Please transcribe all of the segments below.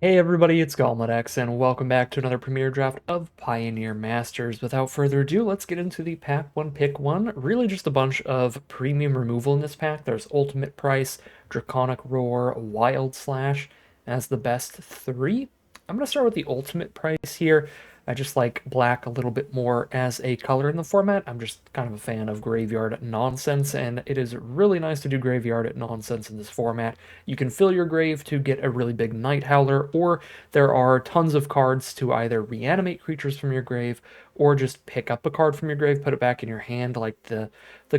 Hey everybody, it's Goblin, and welcome back to another premiere draft of Pioneer Masters. Without further ado, let's get into the pack one, pick one. Really just a bunch of premium removal in this pack. There's Ultimate Price, Draconic Roar, Wild Slash as the best three. I'm going to start with the Ultimate Price here. I just like black a little bit more as a color in the format. I'm just kind of a fan of graveyard nonsense, and it is really nice to do graveyard nonsense in this format. You can fill your grave to get a really big Night Howler, or there are tons of cards to either reanimate creatures from your grave, or just pick up a card from your grave, put it back in your hand, like the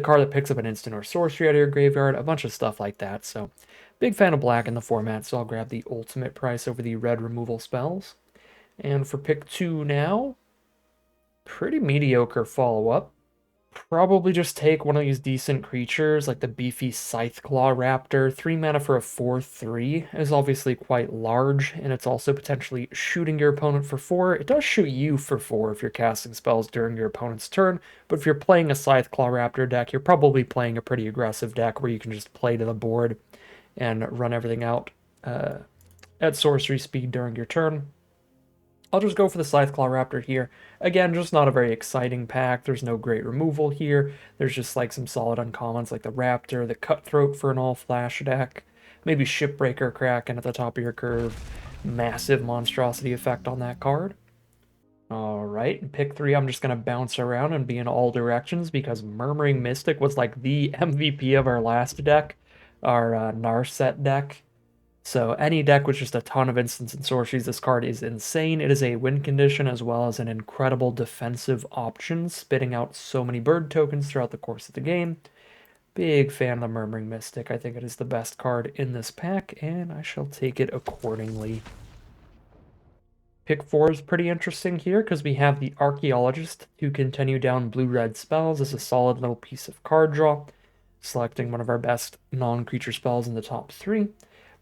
card that picks up an instant or sorcery out of your graveyard, a bunch of stuff like that. So, big fan of black in the format, so I'll grab the Ultimate Price over the red removal spells. And for pick two now, pretty mediocre follow-up. Probably just take one of these decent creatures, like the beefy Scytheclaw Raptor. 3 mana for a 4/3 is obviously quite large, and it's also potentially shooting your opponent for 4. It does shoot you for 4 if you're casting spells during your opponent's turn, but if you're playing a Scytheclaw Raptor deck, you're probably playing a pretty aggressive deck where you can just play to the board and run everything out at sorcery speed during your turn. I'll just go for the Scytheclaw Raptor here. Again, just not a very exciting pack. There's no great removal here. There's just like some solid uncommons like the Raptor, the Cutthroat for an all-flash deck, maybe Shipbreaker Kraken at the top of your curve. Massive monstrosity effect on that card. Alright, in pick three, I'm just going to bounce around and be in all directions because Murmuring Mystic was like the MVP of our last deck, our Narset deck. So any deck with just a ton of instants and sorceries, this card is insane. It is a win condition as well as an incredible defensive option, spitting out so many bird tokens throughout the course of the game. Big fan of the Murmuring Mystic. I think it is the best card in this pack, and I shall take it accordingly. Pick 4 is pretty interesting here because we have the Archaeologist to continue down blue-red spells as a solid little piece of card draw, selecting one of our best non-creature spells in the top 3.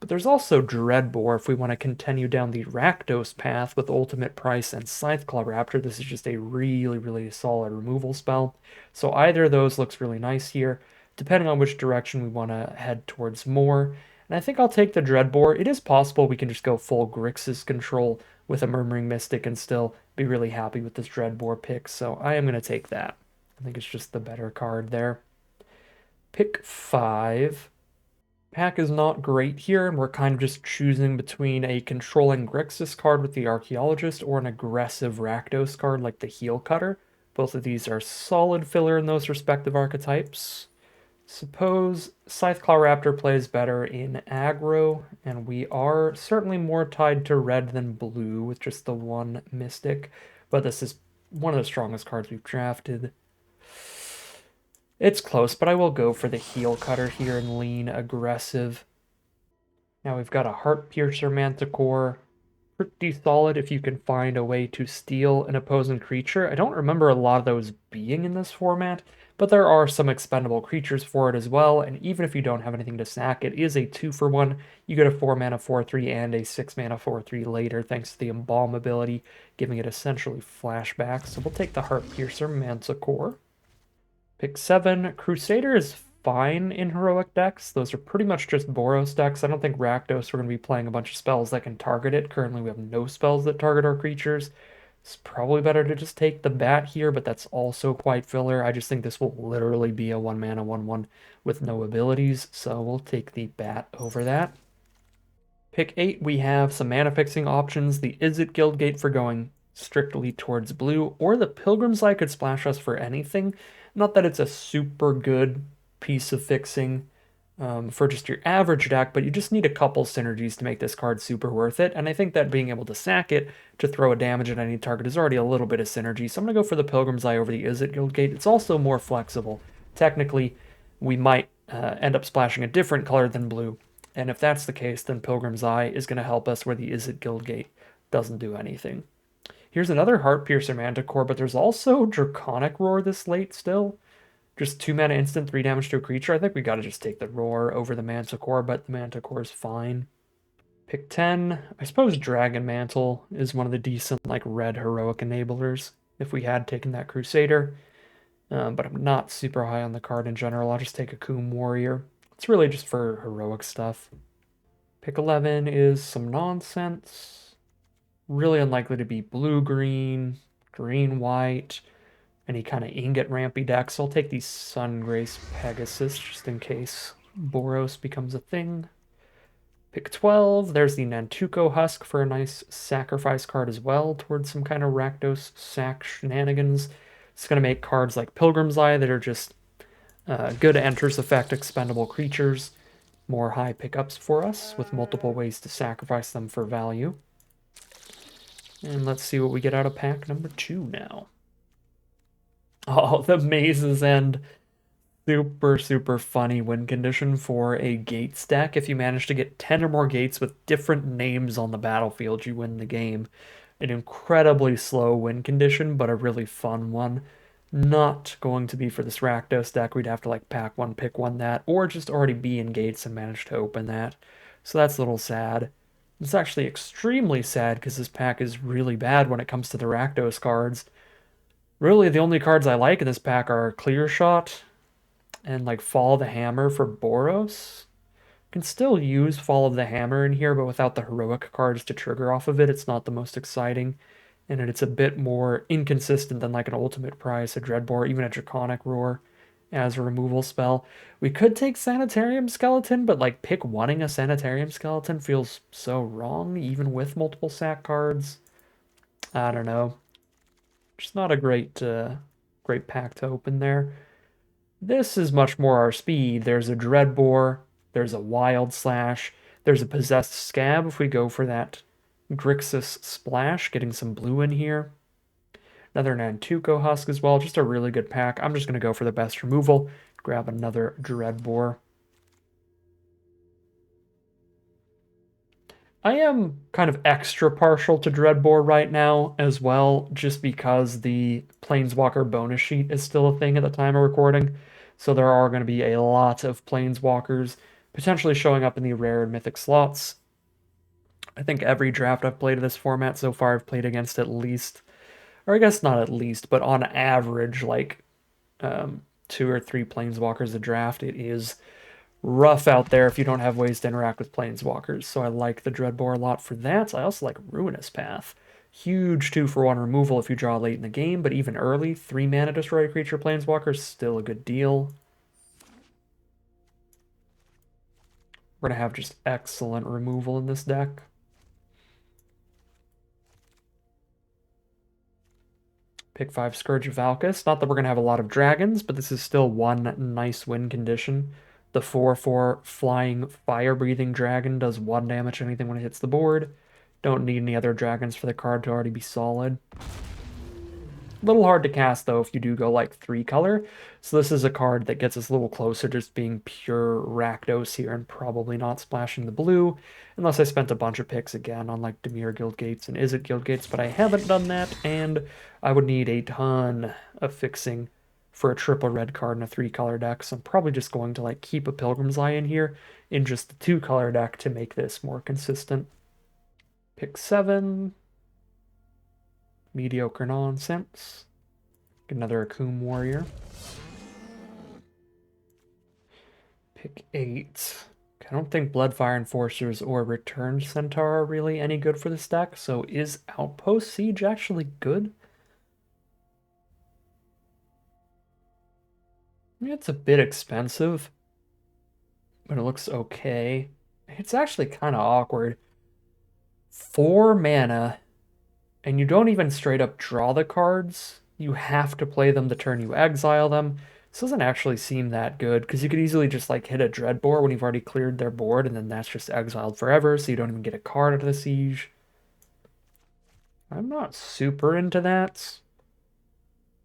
But there's also Dreadbore if we want to continue down the Rakdos path with Ultimate Price and Scytheclaw Raptor. This is just a really solid removal spell. So either of those looks really nice here, depending on which direction we want to head towards more. And I think I'll take the Dreadbore. It is possible we can just go full Grixis control with a Murmuring Mystic and still be really happy with this Dreadbore pick, so I am going to take that. I think it's just the better card there. Pick 5. Pack is not great here, and we're kind of just choosing between a controlling Grixis card with the Archaeologist or an aggressive Rakdos card like the Heelcutter. Both of these are solid filler in those respective archetypes. Suppose Scytheclaw Raptor plays better in aggro, and we are certainly more tied to red than blue with just the one Mystic, but this is one of the strongest cards we've drafted. It's close, but I will go for the Heelcutter here and lean aggressive. Now we've got a Heart Piercer Manticore. Pretty solid if you can find a way to steal an opposing creature. I don't remember a lot of those being in this format, but there are some expendable creatures for it as well, and even if you don't have anything to sack, it is a 2-for-1. You get a 4 mana 4/3 and a 6 mana 4/3 later, thanks to the Embalm ability, giving it essentially flashbacks. So we'll take the Heart Piercer Manticore. Pick 7. Crusader is fine in heroic decks. Those are pretty much just Boros decks. I don't think Rakdos we're going to be playing a bunch of spells that can target it. Currently, we have no spells that target our creatures. It's probably better to just take the Bat here, but that's also quite filler. I just think this will literally be a 1 mana 1/1 with no abilities, so we'll take the Bat over that. Pick 8, we have some mana fixing options. The Izzet Guildgate for going strictly towards blue, or the Pilgrim's Eye could splash us for anything. Not that it's a super good piece of fixing for just your average deck, but you just need a couple synergies to make this card super worth it, and I think that being able to sack it to throw a damage at any target is already a little bit of synergy, so I'm going to go for the Pilgrim's Eye over the Izzet Guildgate. It's also more flexible. Technically, we might end up splashing a different color than blue, and if that's the case, then Pilgrim's Eye is going to help us where the Izzet Guildgate doesn't do anything. Here's another Heart Piercer Manticore, but there's also Draconic Roar this late still. Just 2 mana instant, 3 damage to a creature. I think we gotta just take the Roar over the Manticore, but the Manticore is fine. Pick 10. I suppose Dragon Mantle is one of the decent, like, red heroic enablers if we had taken that Crusader. But I'm not super high on the card in general. I'll just take a Coom Warrior. It's really just for heroic stuff. Pick 11 is some nonsense. Really unlikely to be blue-green, green-white, any kind of ingot rampy deck. So I'll take the Sungrace Pegasus just in case Boros becomes a thing. Pick 12. There's the Nantuko Husk for a nice sacrifice card as well towards some kind of Rakdos sack shenanigans. It's going to make cards like Pilgrim's Eye that are just good enters effect expendable creatures. More high pickups for us with multiple ways to sacrifice them for value. And let's see what we get out of pack number 2 now. Oh, the Maze's End. Super, super funny win condition for a Gates deck. If you manage to get 10 or more Gates with different names on the battlefield, you win the game. An incredibly slow win condition, but a really fun one. Not going to be for this Rakdos deck. We'd have to like pack one, pick one that, or just already be in Gates and manage to open that. So that's a little sad. It's actually extremely sad because this pack is really bad when it comes to the Rakdos cards. Really, the only cards I like in this pack are Clear Shot and like Fall of the Hammer for Boros. Can still use Fall of the Hammer in here, but without the heroic cards to trigger off of it, it's not the most exciting. And it's a bit more inconsistent than like an Ultimate Prize, a Dreadbore, even a Draconic Roar as a removal spell. We could take Sanitarium Skeleton, but like pick wanting a Sanitarium Skeleton feels so wrong, even with multiple sack cards. I don't know. Just not a great pack to open there. This is much more our speed. There's a Dreadbore, there's a Wild Slash, there's a Possessed Scab if we go for that Grixis Splash, getting some blue in here. Another Nantuko Husk as well, just a really good pack. I'm just going to go for the best removal, grab another Dreadbore. I am kind of extra partial to Dreadbore right now as well, just because the Planeswalker bonus sheet is still a thing at the time of recording. So there are going to be a lot of Planeswalkers potentially showing up in the rare and mythic slots. I think every draft I've played of this format so far, I've played against at least, or I guess not at least, but on average, like 2 or 3 Planeswalkers a draft. It is rough out there if you don't have ways to interact with Planeswalkers. So I like the Dreadbore a lot for that. I also like Ruinous Path. Huge 2-for-1 removal if you draw late in the game, but even early, 3 mana destroy a creature Planeswalker is still a good deal. We're going to have just excellent removal in this deck. Pick 5 Scourge of Valkus. Not that we're going to have a lot of dragons, but this is still one nice win condition. The 4/4 flying fire-breathing dragon does 1 damage to anything when it hits the board. Don't need any other dragons for the card to already be solid. A little hard to cast, though, if you do go, like, 3-color. So this is a card that gets us a little closer to just being pure Rakdos here and probably not splashing the blue, unless I spent a bunch of picks again on, like, Dimir Guildgates and Izzet Guildgates, but I haven't done that, and I would need a ton of fixing for a triple red card in a 3-color deck, so I'm probably just going to, like, keep a Pilgrim's Eye in here in just the 2-color deck to make this more consistent. Pick 7. Mediocre nonsense. Another Akoum Warrior. Pick 8. I don't think Bloodfire Enforcers or Returned Centaur are really any good for this deck, so is Outpost Siege actually good? I mean, it's a bit expensive, but it looks okay. It's actually kind of awkward. 4 mana, and you don't even straight up draw the cards. You have to play them the turn you exile them. This doesn't actually seem that good, because you could easily just like hit a Dreadbore when you've already cleared their board, and then that's just exiled forever, so you don't even get a card out of the siege. I'm not super into that.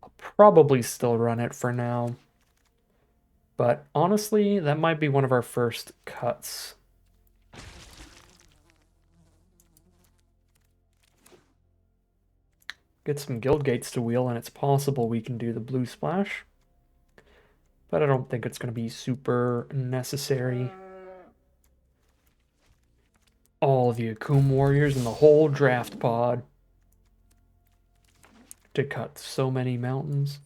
I'll probably still run it for now. But honestly, that might be one of our first cuts. Get some guild gates to wheel, and it's possible we can do the blue splash. But I don't think it's going to be super necessary. All the Akoum Warriors and the whole draft pod to cut so many mountains.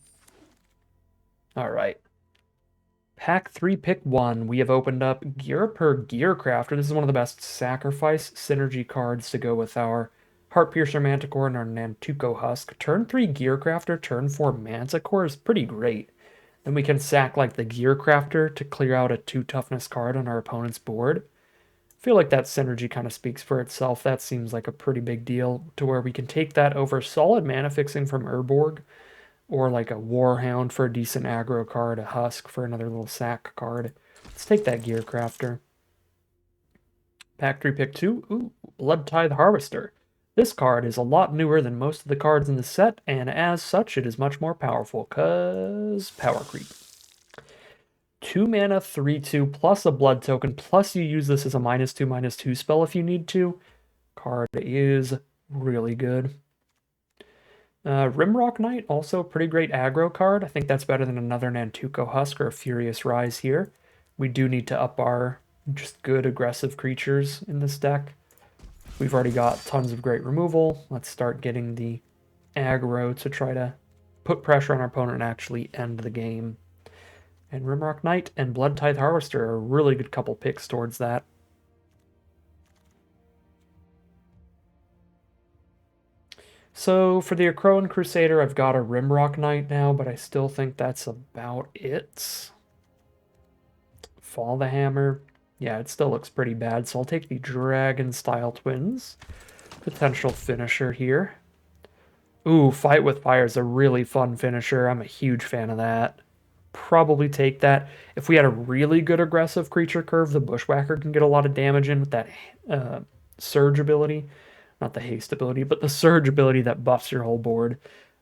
All right. Pack 3, pick 1. We have opened up Gear Crafter. This is one of the best sacrifice synergy cards to go with our Heart Piercer Manticore and our Nantuko Husk. Turn 3 Gear Crafter, turn 4 Manticore is pretty great. Then we can sack like the Gear Crafter to clear out a 2 toughness card on our opponent's board. I feel like that synergy kind of speaks for itself. That seems like a pretty big deal to where we can take that over solid mana fixing from Urborg, or like a Warhound for a decent aggro card, a Husk for another little sack card. Let's take that Gear Crafter. Pack 3, pick 2. Ooh, Blood Tithe Harvester. This card is a lot newer than most of the cards in the set, and as such, it is much more powerful, cause power creep. 2 mana, 3/2, plus a blood token, plus you use this as a -2/2 spell if you need to. Card is really good. Rimrock Knight, also a pretty great aggro card. I think that's better than another Nantuko Husk or a Furious Rise here. We do need to up our just good aggressive creatures in this deck. We've already got tons of great removal. Let's start getting the aggro to try to put pressure on our opponent and actually end the game. And Rimrock Knight and Blood Tithe Harvester are a really good couple picks towards that. So for the Akroan Crusader, I've got a Rimrock Knight now, but I still think that's about it. Fall the Hammer. Yeah, it still looks pretty bad, so I'll take the Dragon Style Twins. Potential finisher here. Ooh, Fight with Fire is a really fun finisher. I'm a huge fan of that. Probably take that. If we had a really good aggressive creature curve, the Bushwhacker can get a lot of damage in with that Surge ability. Not the haste ability, but the Surge ability that buffs your whole board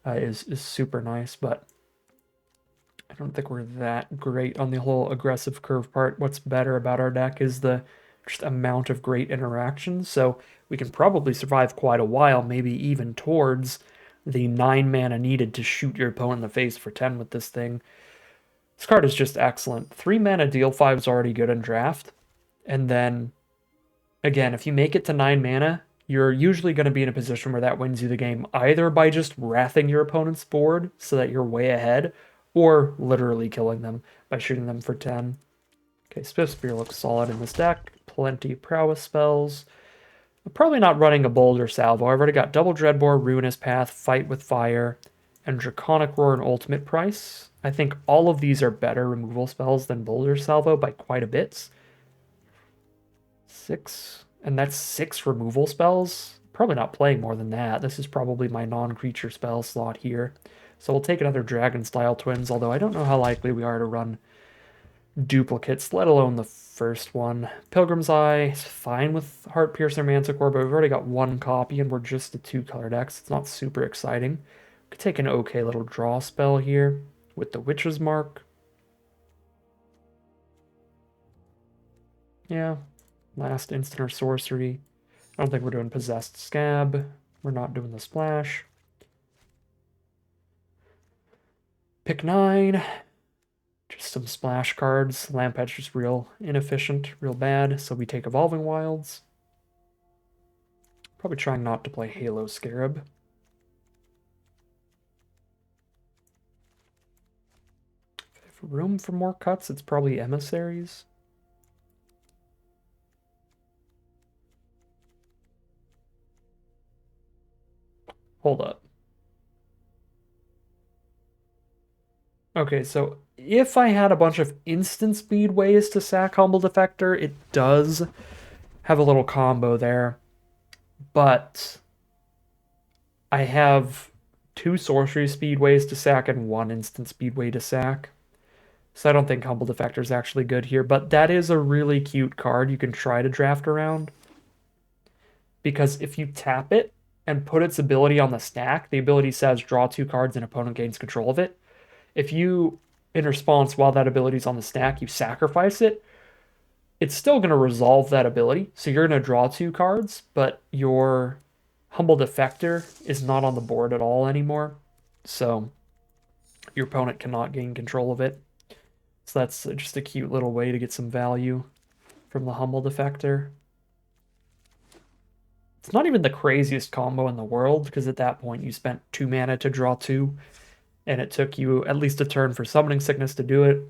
is super nice, but I don't think we're that great on the whole aggressive curve part. What's better about our deck is the just amount of great interactions, so we can probably survive quite a while, maybe even towards the 9 mana needed to shoot your opponent in the face for 10 with this thing. This card is just excellent. 3 mana deal 5 is already good in draft, and then again, if you make it to 9 mana, you're usually going to be in a position where that wins you the game, either by just wrathing your opponent's board so that you're way ahead, or literally killing them by shooting them for 10. Okay, Spiff Spear looks solid in this deck. Plenty of prowess spells. I'm probably not running a Boulder Salvo. I've already got Double Dreadbore, Ruinous Path, Fight with Fire, and Draconic Roar and Ultimate Price. I think all of these are better removal spells than Boulder Salvo by quite a bit. 6... and that's 6 removal spells. Probably not playing more than that. This is probably my non-creature spell slot here. So we'll take another Dragon Style Twins, although I don't know how likely we are to run duplicates, let alone the first one. Pilgrim's Eye is fine with Heart Piercer Manticore, but we've already got 1 copy and we're just a 2-color deck, so it's not super exciting. We could take an okay little draw spell here with the Witch's Mark. Yeah. Last instant or sorcery. I don't think we're doing Possessed Scab. We're not doing the splash. Pick 9. Just some splash cards. Lampet's just real inefficient, real bad, so we take Evolving Wilds. Probably trying not to play Halo Scarab. If I have room for more cuts, it's probably Emissaries. Hold up. Okay, so if I had a bunch of instant speed ways to sack Humble Defector, it does have a little combo there. But I have 2 sorcery speed ways to sack and 1 instant speed way to sack. So I don't think Humble Defector is actually good here, but that is a really cute card you can try to draft around. Because if you tap it and put its ability on the stack, the ability says draw 2 cards and opponent gains control of it. If you, in response, while that ability's on the stack, you sacrifice it, it's still going to resolve that ability. So you're going to draw 2 cards, but your Humble Defector is not on the board at all anymore. So your opponent cannot gain control of it. So that's just a cute little way to get some value from the Humble Defector. It's not even the craziest combo in the world, because at that point you spent 2 mana to draw 2, and it took you at least a turn for Summoning Sickness to do it.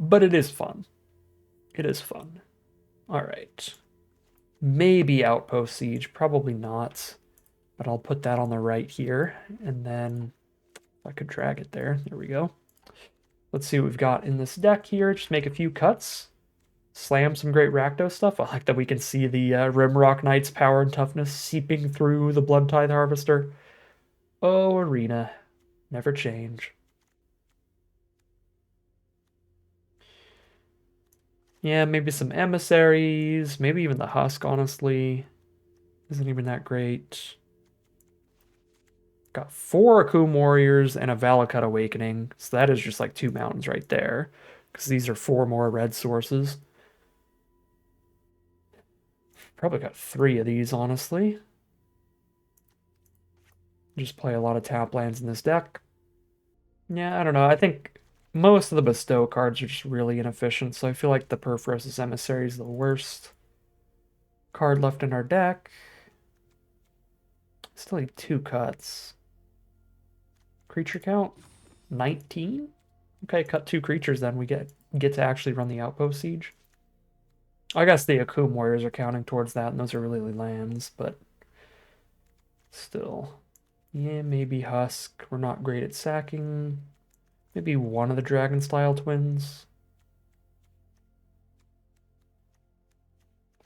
but it is fun. It is fun. All right. Maybe Outpost Siege, probably not. But I'll put that on the right here, and then if I could drag it there. There we go. Let's see what we've got in this deck here. Just make a few cuts. Slam some great Rakdos stuff. I like that we can see the Rimrock Knight's power and toughness seeping through the Blood Tithe Harvester. Oh, Arena. Never change. Yeah, maybe some Emissaries. Maybe even the Husk, honestly. Isn't even that great. Got 4 Akum Warriors and a Valakut Awakening. So that is just like 2 mountains right there. Because these are 4 more red sources. Probably got 3 of these, honestly. Just play a lot of tap lands in this deck. Yeah, I don't know. I think most of the bestow cards are just really inefficient, so I feel like the Perforos' Emissary is the worst card left in our deck. Still need 2 cuts. Creature count? 19? Okay, cut 2 creatures then. We get to actually run the Outpost Siege. I guess the Akum Warriors are counting towards that, and those are really lands, but still. Yeah, maybe Husk. We're not great at sacking. Maybe one of the Dragon-style twins.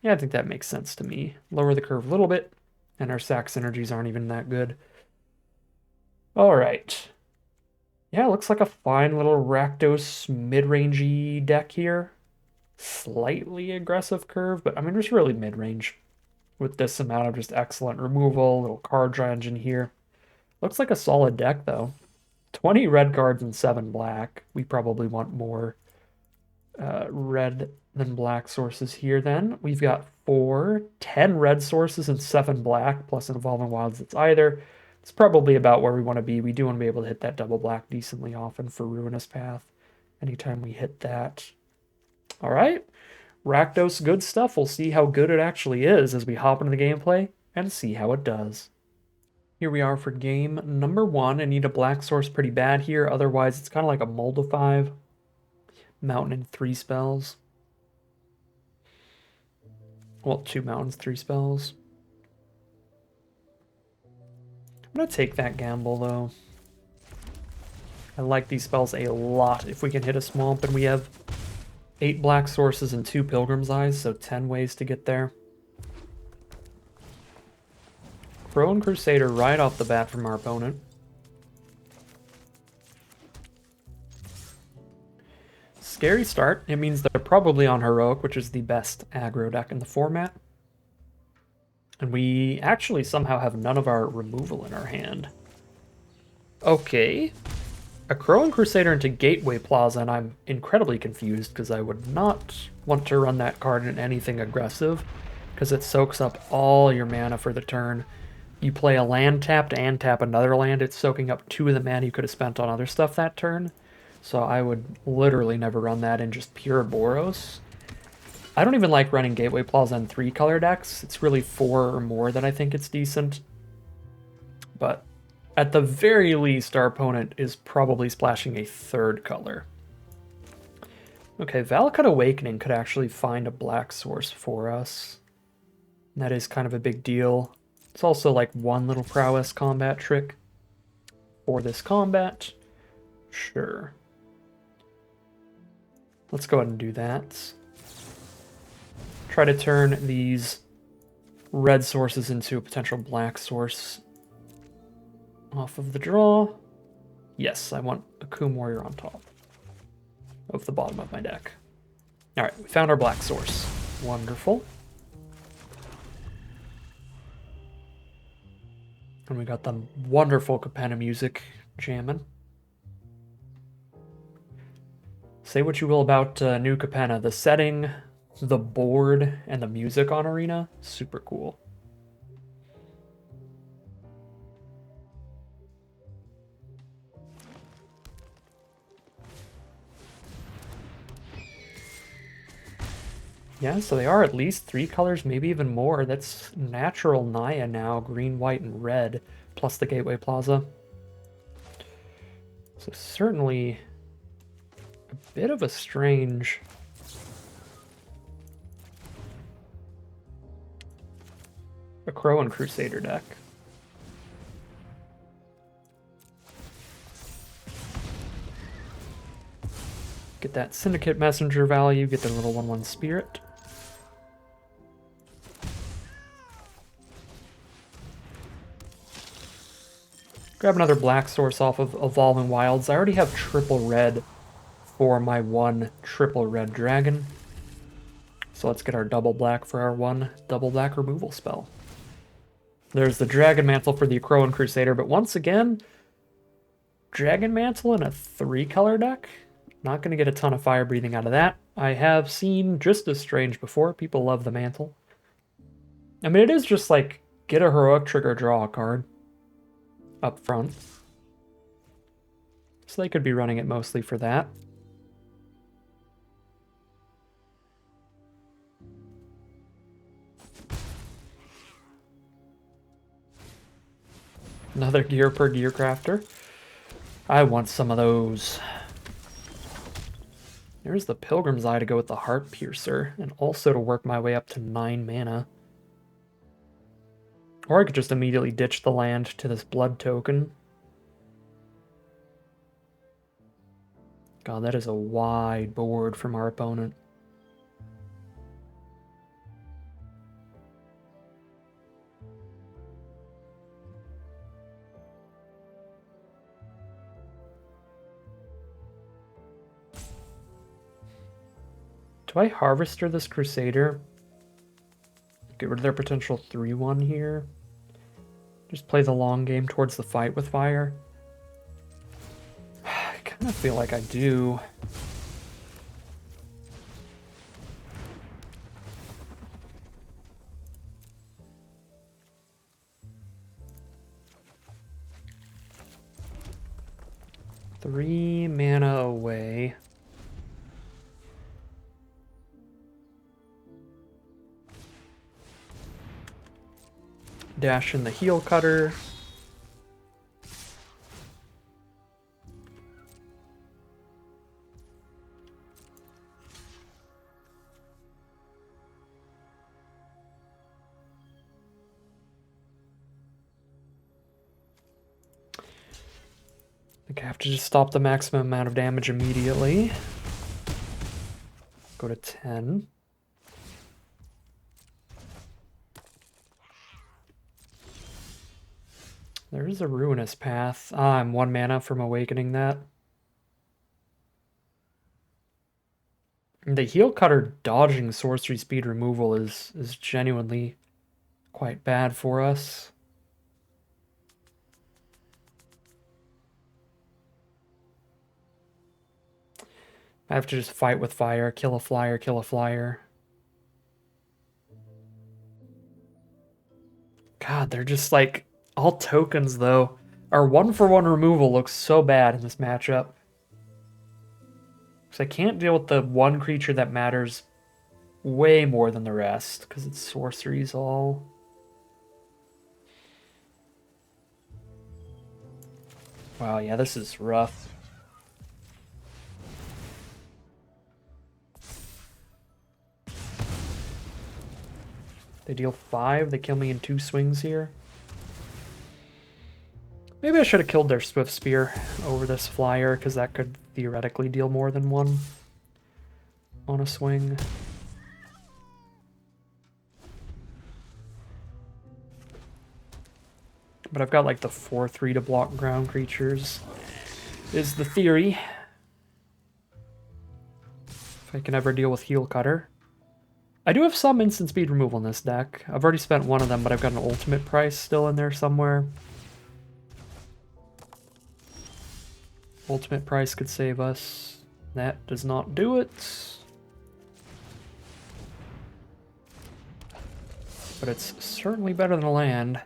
Yeah, I think that makes sense to me. Lower the curve a little bit, and our sack synergies aren't even that good. All right. Yeah, it looks like a fine little Rakdos mid-rangey deck here. Slightly aggressive curve, but I mean, just really mid-range with this amount of just excellent removal, little card draw engine here. Looks like a solid deck, though. 20 red cards and 7 black. We probably want more red than black sources here then. We've got 10 red sources and 7 black, plus an Evolving Wilds that's either. It's probably about where we want to be. We do want to be able to hit that double black decently often for Ruinous Path. Anytime we hit that. All right. Rakdos, good stuff. We'll see how good it actually is as we hop into the gameplay and see how it does. Here we are for game number 1. I need a black source pretty bad here. Otherwise, it's kind of like a Mold of 5. Mountain and 3 spells. Well, 2 mountains, 3 spells. I'm going to take that gamble, though. I like these spells a lot. If we can hit a swamp, and we have 8 black sources and 2 Pilgrim's Eyes, so 10 ways to get there. Crone Crusader right off the bat from our opponent. Scary start. It means they're probably on Heroic, which is the best aggro deck in the format. And we actually somehow have none of our removal in our hand. Okay. A Crone Crusader into Gateway Plaza, and I'm incredibly confused because I would not want to run that card in anything aggressive because it soaks up all your mana for the turn. You play a land tapped and tap another land, it's soaking up 2 of the mana you could have spent on other stuff that turn. So I would literally never run that in just pure Boros. I don't even like running Gateway Plaza in 3 color decks. It's really 4 or more that I think it's decent. But at the very least, our opponent is probably splashing a 3rd color. Okay, Valakut Awakening could actually find a black source for us. And that is kind of a big deal. It's also like one little prowess combat trick for this combat. Sure. Let's go ahead and do that. Try to turn these red sources into a potential black source off of the draw. Yes, I want a Akum Warrior on top of the bottom of my deck. All right, we found our black source. Wonderful. And we got the wonderful Capenna music jamming. Say what you will about new Capenna. The setting, the board, and the music on Arena, super cool. Yeah, so they are at least 3 colors, maybe even more. That's natural Naya now, green, white, and red, plus the Gateway Plaza. So certainly a Bit of a strange... a Crow and Crusader deck. Get that Syndicate Messenger value, get their little 1/1 Spirit. Grab another black source off of Evolving Wilds. I already have triple red for my one triple red dragon. So let's get our double black for our one double black removal spell. There's the Dragon Mantle for the Crow and Crusader, but once again, Dragon Mantle in a 3-color deck? Not going to get a ton of fire breathing out of that. I have seen just as strange before. People love the Mantle. I mean, it is just like, get a Heroic Trigger, draw a card up front. So they could be running it mostly for that. Another gear per gear crafter. I want some of those. There's the Pilgrim's Eye to go with the Heart Piercer, and also to work my way up to 9 mana. Or I could just immediately ditch the land to this blood token. God, that is a wide board from our opponent. Do I Harvester this Crusader? Get rid of their potential 3/1 here. Just play the long game towards the fight with fire. I kind of feel like I do. Three mana away. Dash in the Heelcutter. I think I have to just stop the maximum amount of damage immediately. Go to 10. There is a Ruinous Path. Ah, I'm 1 mana from awakening that. The Heelcutter dodging sorcery speed removal is genuinely quite bad for us. I have to just fight with fire, kill a flyer, kill a flyer. God, they're just like all tokens though. Our 1-for-1 removal looks so bad in this matchup. Because I can't deal with the one creature that matters way more than the rest, because it's sorceries all. Wow, yeah, this is rough. They deal 5, they kill me in 2 swings here. Maybe I should have killed their Swift Spear over this flyer, because that could theoretically deal more than 1 on a swing. But I've got like the 4/3 to block ground creatures, is the theory. If I can ever deal with Heelcutter. I do have some instant speed removal in this deck. I've already spent 1 of them, but I've got an ultimate price still in there somewhere. Ultimate price could save us. That does not do it. But it's certainly better than a land.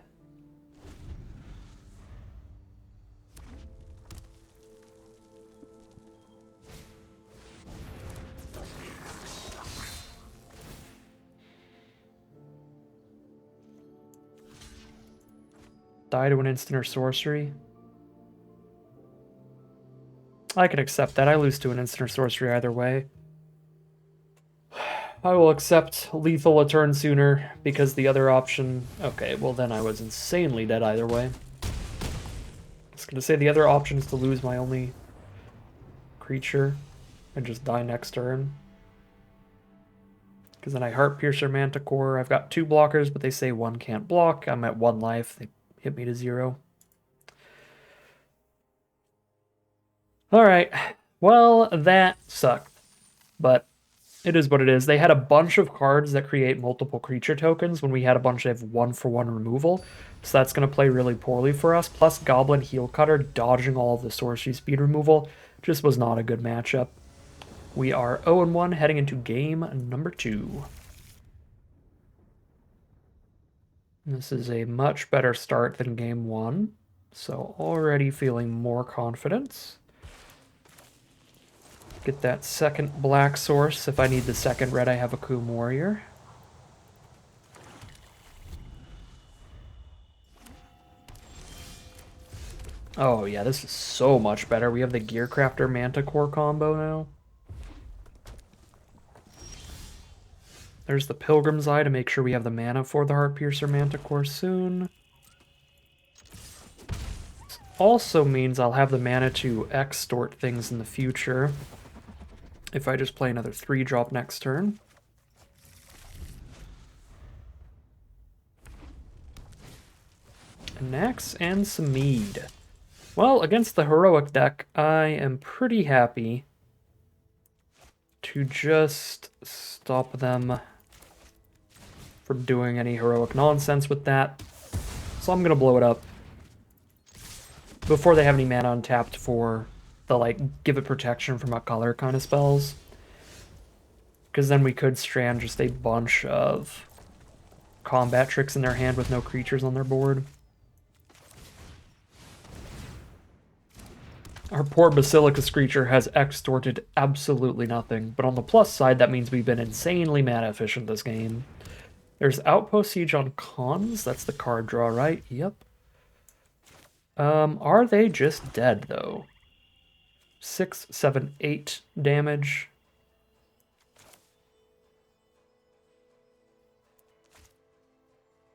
Die to an instant or sorcery. I can accept that. I lose to an instant or sorcery either way. I will accept lethal a turn sooner because the other option... Okay, well then I was insanely dead either way. I was going to say the other option is to lose my only creature and just die next turn. Because then I Heart Piercer Manticore. I've got 2 blockers, but they say 1 can't block. I'm at 1 life. They hit me to 0. Alright. Well, that sucked. But it is what it is. They had a bunch of cards that create multiple creature tokens when we had a bunch of 1-for-1 removal. So that's going to play really poorly for us. Plus Goblin Heelcutter dodging all of the sorcery speed removal just was not a good matchup. We are 0-1 heading into game number 2. This is a much better start than game 1. So already feeling more confidence. Get that second black source. If I need the second red, I have a Coom Warrior. Oh yeah, this is so much better. We have the Gearcrafter Manticore combo now. There's the Pilgrim's Eye to make sure we have the mana for the Heart Piercer Manticore soon. This also means I'll have the mana to extort things in the future. If I just play another 3-drop next turn. An axe and some mead. Well, against the heroic deck, I am pretty happy to just stop them from doing any heroic nonsense with that. So I'm going to blow it up before they have any mana untapped for the, like, give it protection from a color kind of spells. Because then we could strand just a bunch of combat tricks in their hand with no creatures on their board. Our poor Basilicus creature has extorted absolutely nothing, but on the plus side, that means we've been insanely mana efficient this game. There's Outpost Siege on cons. That's the card draw, right? Yep. Are they just dead, though? 6, 7, 8 damage.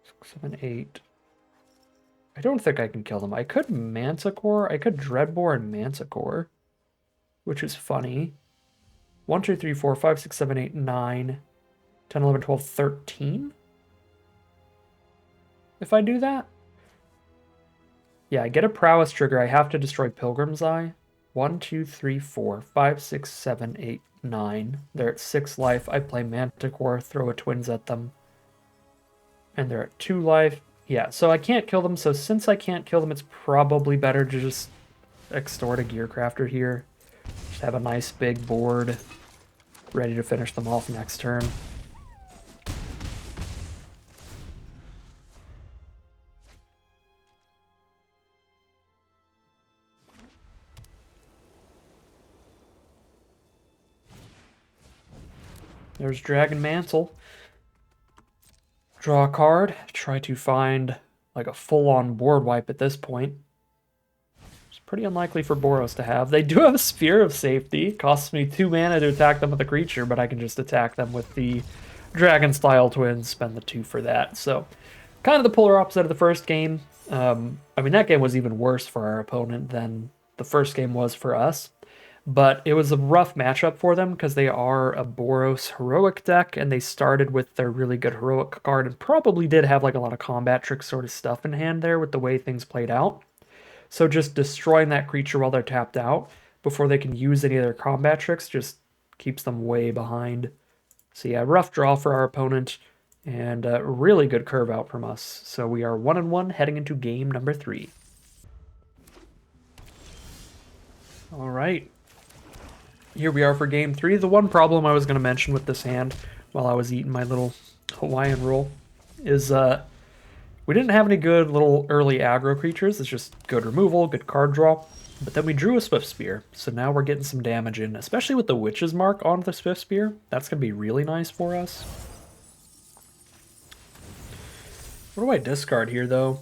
6, 7, 8. I don't think I can kill them. I could Manticore. I could Dreadbore and Manticore, which is funny. 1, 2, 3, 4, 5, 6, 7, 8, 9, 10, 11, 12, 13? If I do that? Yeah, I get a Prowess trigger. I have to destroy Pilgrim's Eye. 1, 2, 3, 4, 5, 6, 7, 8, 9. They're at 6 life. I play Manticore, throw a Twins at them. And they're at 2 life. Yeah, so I can't kill them. So since I can't kill them, it's probably better to just extort a Gearcrafter here. Just have a nice big board ready to finish them off next turn. There's Dragon Mantle. Draw a card. Try to find like a full-on board wipe at this point. It's pretty unlikely for Boros to have. They do have a Sphere of Safety. Costs me 2 mana to attack them with a creature, but I can just attack them with the Dragon-style Twins, spend the 2 for that. So, kind of the polar opposite of the first game. I mean, that game was even worse for our opponent than the first game was for us. But it was a rough matchup for them because they are a Boros heroic deck, and they started with their really good heroic card and probably did have like a lot of combat trick sort of stuff in hand there with the way things played out. So just destroying that creature while they're tapped out before they can use any of their combat tricks just keeps them way behind. So yeah, rough draw for our opponent and a really good curve out from us. So we are 1-1 heading into game number 3. All right. Here we are for game 3. The one problem I was going to mention with this hand while I was eating my little Hawaiian roll is we didn't have any good little early aggro creatures. It's just good removal, good card draw. But then we drew a Swift Spear, so now we're getting some damage in, especially with the Witch's Mark on the Swift Spear. That's going to be really nice for us. What do I discard here, though?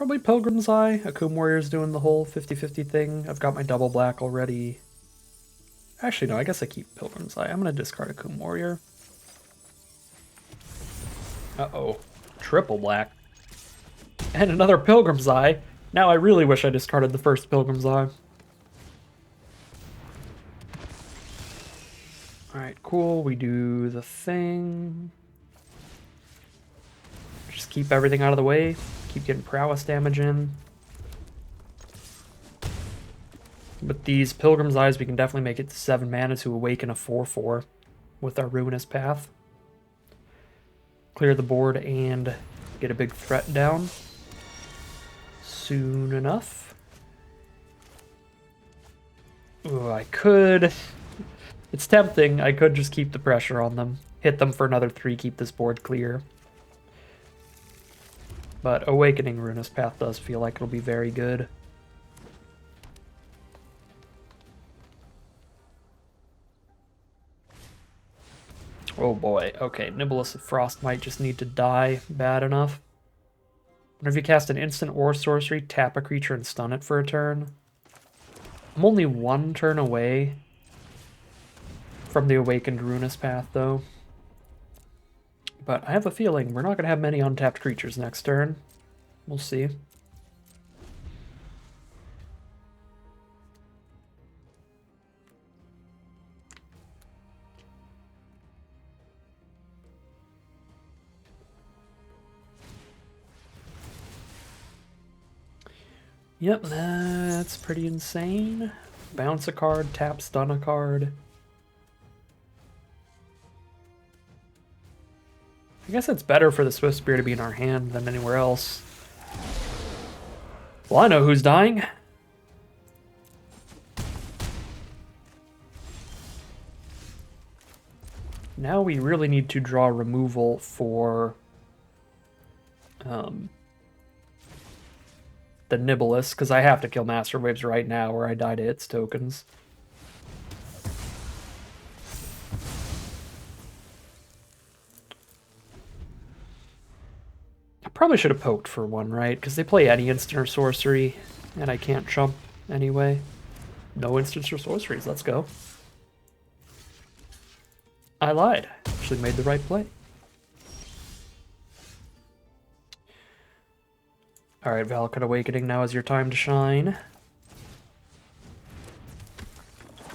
Probably Pilgrim's Eye. Akum Warrior's doing the whole 50-50 thing. I've got my double black already. Actually, no, I guess I keep Pilgrim's Eye. I'm going to discard Akum Warrior. Uh-oh. Triple black. And another Pilgrim's Eye. Now I really wish I discarded the first Pilgrim's Eye. Alright, cool. We do the thing. Just keep everything out of the way. Keep getting prowess damage in. With these Pilgrim's Eyes, we can definitely make it to 7 mana to awaken a 4/4 with our Ruinous Path. Clear the board and get a big threat down soon enough. Ooh, I could... It's tempting. I could just keep the pressure on them. Hit them for another 3, keep this board clear. But Awakening Ruinous Path does feel like it'll be very good. Oh boy. Okay, Nibelus of Frost might just need to die bad enough. Whenever you cast an instant or sorcery, tap a creature and stun it for a turn. I'm only 1 turn away from the Awakened Ruinous Path, though. But I have a feeling we're not going to have many untapped creatures next turn. We'll see. Yep, that's pretty insane. Bounce a card, tap stun a card. I guess it's better for the Swift Spear to be in our hand than anywhere else. Well, I know who's dying. Now we really need to draw removal for the Nibelus, because I have to kill Master Waves right now or I die to its tokens. I probably should have poked for one, right? Because they play any instant or sorcery, and I can't chump anyway. No instants or sorceries, let's go. I lied. Actually made the right play. Alright, Heelcutter Awakening, now is your time to shine.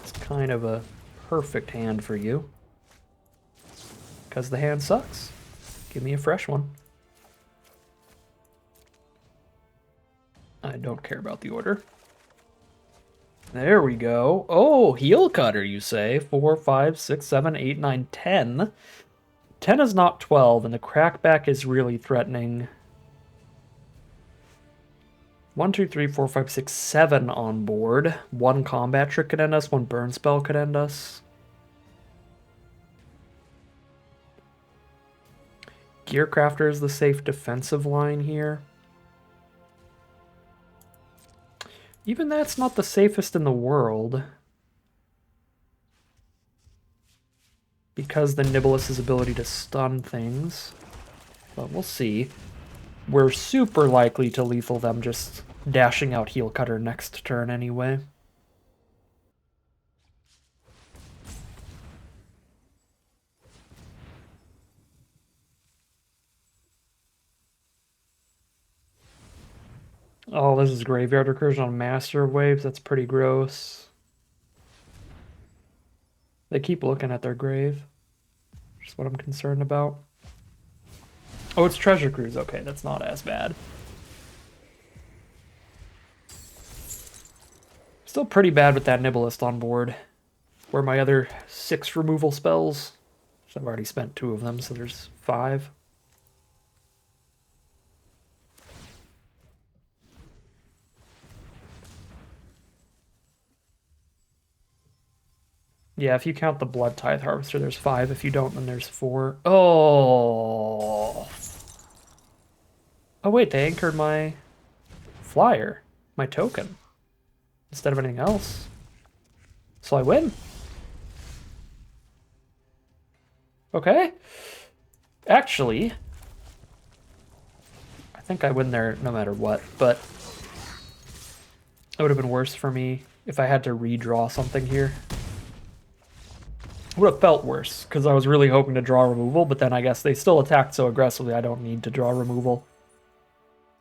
It's kind of a perfect hand for you. Because the hand sucks. Give me a fresh one. I don't care about the order. There we go. Oh, Heelcutter, you say? 4, 5, 6, 7, 8, 9, 10. 10 is not 12, and the crackback is really threatening. 1, 2, 3, 4, 5, 6, 7 on board. 1 combat trick could end us, 1 burn spell could end us. Gearcrafter is the safe defensive line here. Even that's not the safest in the world. Because the Nibelus's ability to stun things. But we'll see. We're super likely to lethal them just dashing out Heelcutter next turn anyway. Oh, this is Graveyard Recursion on Master Waves. That's pretty gross. They keep looking at their grave. Just what I'm concerned about. Oh, it's Treasure Cruise. Okay, that's not as bad. Still pretty bad with that Nibelist on board. Where my other 6 removal spells? I've already spent 2 of them, so there's 5. Yeah, if you count the Blood Tithe Harvester, there's 5. If you don't, then there's 4. Oh! Oh wait, they anchored my flyer, my token, instead of anything else. So I win. Okay. Actually, I think I win there no matter what, but it would have been worse for me if I had to redraw something here. It would have felt worse, because I was really hoping to draw removal, but then I guess they still attacked so aggressively I don't need to draw removal.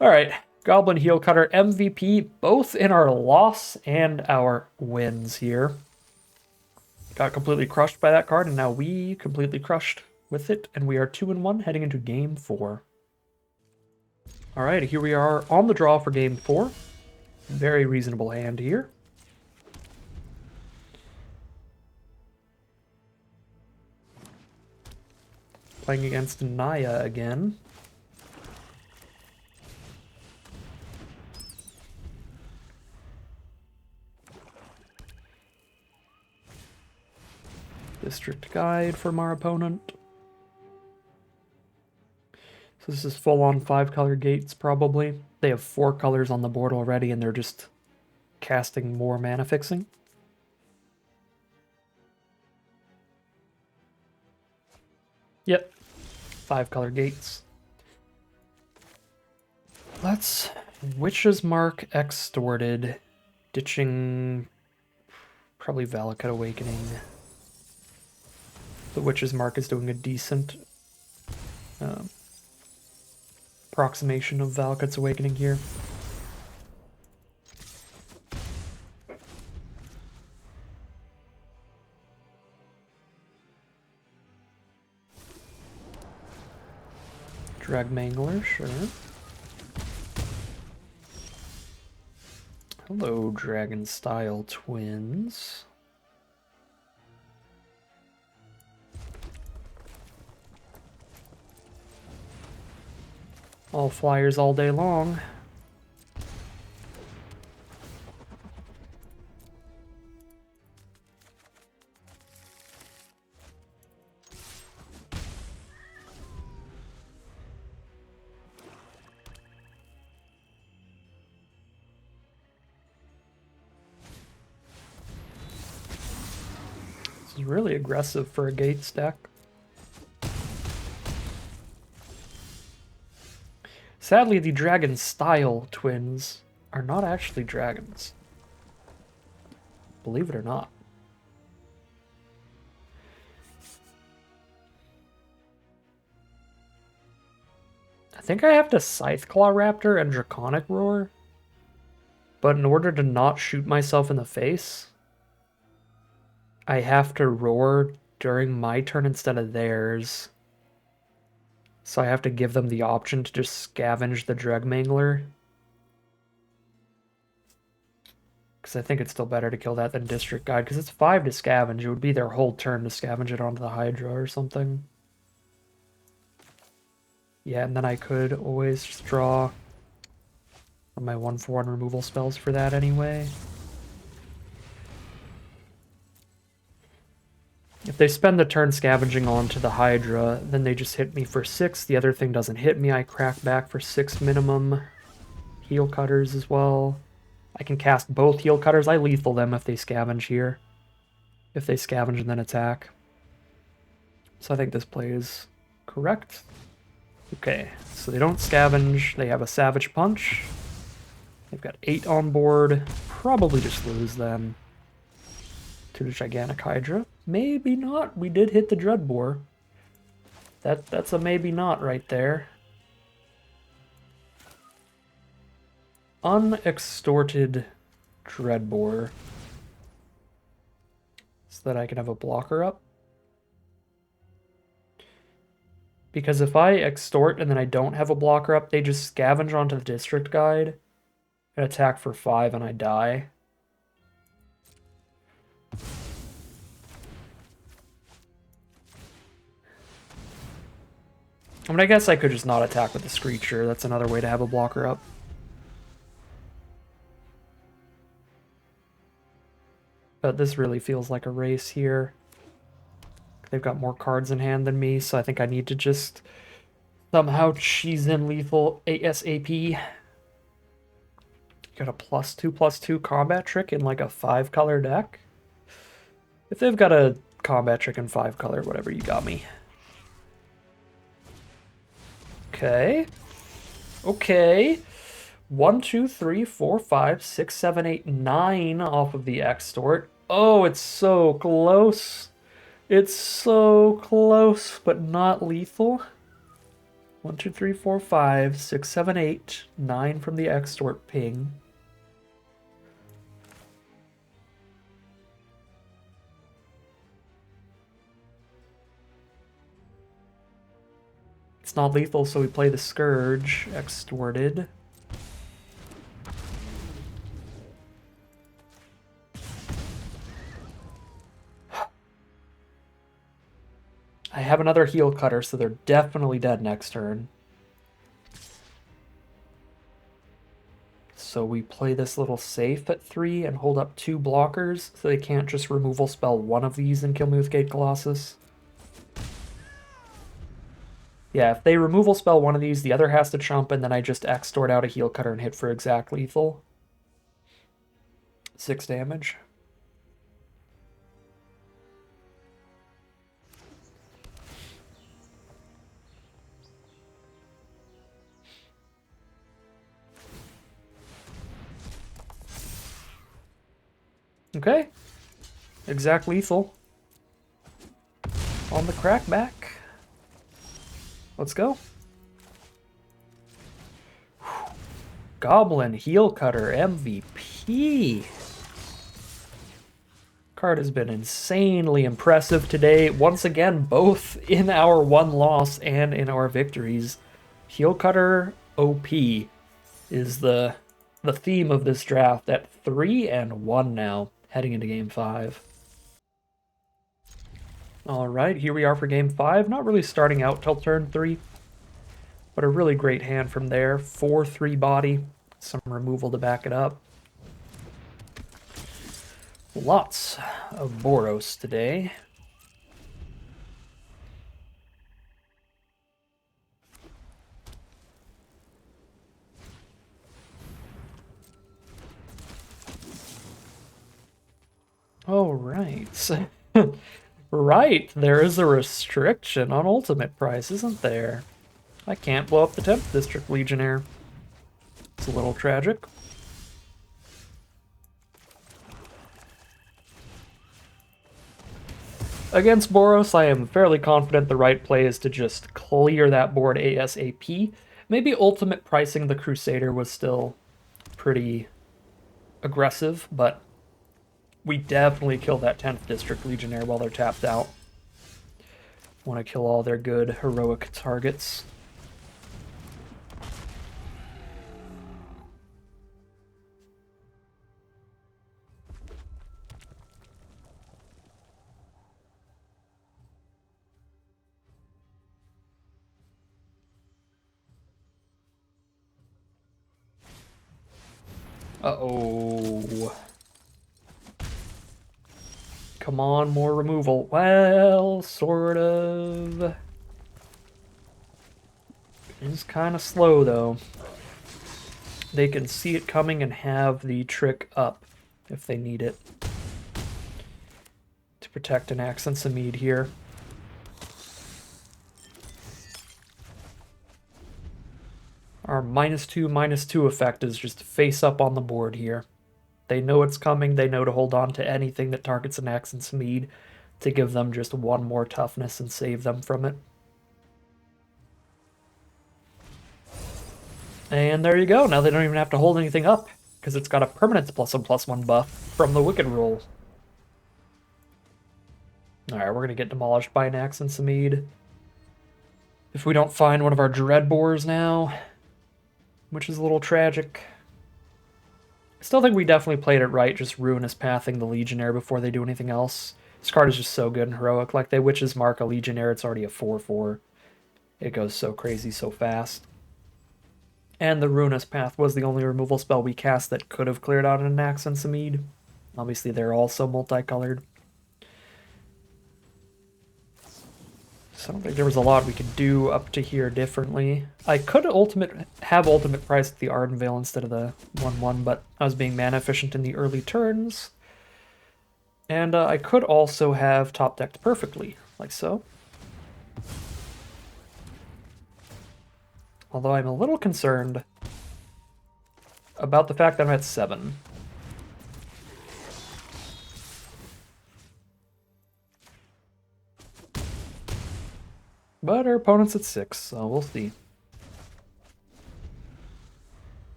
Alright, Goblin, Heelcutter, MVP, both in our loss and our wins here. Got completely crushed by that card, and now we completely crushed with it, and we are 2-1 heading into Game 4. Alright, here we are on the draw for Game 4. Very reasonable hand here. Playing against Naya again. District Guide from our opponent. So this is full-on 5-color gates, probably. They have 4 colors on the board already, and they're just casting more mana fixing. Yep, 5-color gates. Let's Witch's Mark Extorted, ditching probably Valakut Awakening. The Witch's Mark is doing a decent approximation of Valakut's Awakening here. Dragmangler, sure. Hello, Dragon Style Twins. All flyers all day long. This is really aggressive for a gate stack. Sadly, the Dragon Style Twins are not actually dragons. Believe it or not. I think I have to Scytheclaw Raptor and Draconic Roar. But in order to not shoot myself in the face, I have to roar during my turn instead of theirs. So I have to give them the option to just scavenge the Dragmangler. Because I think it's still better to kill that than District Guide, because it's 5 to scavenge. It would be their whole turn to scavenge it onto the Hydra or something. Yeah, and then I could always just draw my 1/1 removal spells for that anyway. If they spend the turn scavenging onto the Hydra, then they just hit me for 6. The other thing doesn't hit me. I crack back for 6 minimum. Heelcutters as well. I can cast both Heelcutters. I lethal them if they scavenge here. If they scavenge and then attack. So I think this play is correct. Okay, so they don't scavenge. They have a Savage Punch. They've got 8 on board. Probably just lose then to the Gigantic Hydra. Maybe not. We did hit the Dreadbore. That's a maybe not right there. Unextorted Dreadbore. So that I can have a blocker up. Because if I extort and then I don't have a blocker up, they just scavenge onto the District Guide and attack for 5 and I die. I mean, I guess I could just not attack with the Screecher. That's another way to have a blocker up. But this really feels like a race here. They've got more cards in hand than me, so I think I need to just somehow cheese in lethal ASAP. Got a +2/+2 combat trick in like a 5-color deck. If they've got a combat trick in 5-color, whatever, you got me. Okay. Okay. 1, 2, 3, 4, 5, 6, 7, 8, 9 off of the extort. Oh, it's so close. It's so close, but not lethal. 1, 2, 3, 4, 5, 6, 7, 8, 9 from the extort ping. It's not lethal, so we play the Scourge, extorted. I have another Heelcutter, so they're definitely dead next turn. So we play this little safe at 3 and hold up 2 blockers, so they can't just removal spell one of these and kill me with Gate Colossus. Yeah, if they removal spell one of these, the other has to chump, and then I just extort out a Heelcutter and hit for exact lethal. 6 damage. Okay. Exact lethal. On the crackback. Let's go. Goblin, Heelcutter, MVP. Card has been insanely impressive today. Once again, both in our one loss and in our victories. Heelcutter OP is the theme of this draft at 3-1 now, heading into game 5. All right, here we are for game 5. Not really starting out till turn 3, but a really great hand from there. 4/3 body, some removal to back it up. Lots of Boros today. Oh, right. Right, there is a restriction on ultimate price, isn't there? I can't blow up the 10th District Legionnaire. It's a little tragic. Against Boros, I am fairly confident the right play is to just clear that board ASAP. Maybe ultimate pricing the Crusader was still pretty aggressive, but we definitely kill that 10th District Legionnaire while they're tapped out. Want to kill all their good heroic targets. Uh-oh. Come on, more removal. Well, sort of. It's kind of slow, though. They can see it coming and have the trick up if they need it to protect an Accents of Mead here. Our -2/-2 effect is just face up on the board here. They know it's coming, they know to hold on to anything that targets an Accents of Mead to give them just one more toughness and save them from it. And there you go, now they don't even have to hold anything up, because it's got a permanent +1/+1 buff from the Wicked Roll. Alright, we're gonna get demolished by an Accents of Mead. If we don't find one of our Dreadbores now, which is a little tragic. I still think we definitely played it right, just Ruinous Pathing the Legionnaire before they do anything else. This card is just so good and heroic. Like, they Witch's Mark a Legionnaire, it's already a 4/4. It goes so crazy so fast. And the Ruinous Path was the only removal spell we cast that could have cleared out an Accents of Mead. Obviously, they're also multicolored. So I don't think there was a lot we could do up to here differently. I could have ultimate price the Ardenvale instead of the 1/1, but I was being mana efficient in the early turns. And I could also have top decked perfectly, like so. Although I'm a little concerned about the fact that I'm at 7. But our opponent's at 6, so we'll see.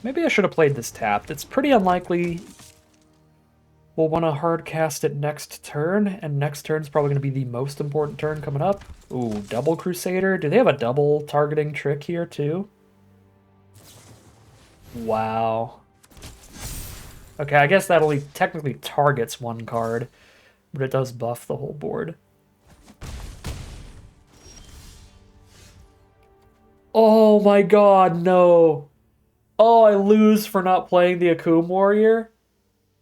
Maybe I should have played this tapped. It's pretty unlikely we'll want to hard cast it next turn, and next turn's probably going to be the most important turn coming up. Ooh, double Crusader. Do they have a double targeting trick here too? Wow. Okay, I guess that only technically targets one card, but it does buff the whole board. Oh my god, no. Oh, I lose for not playing the Akum Warrior?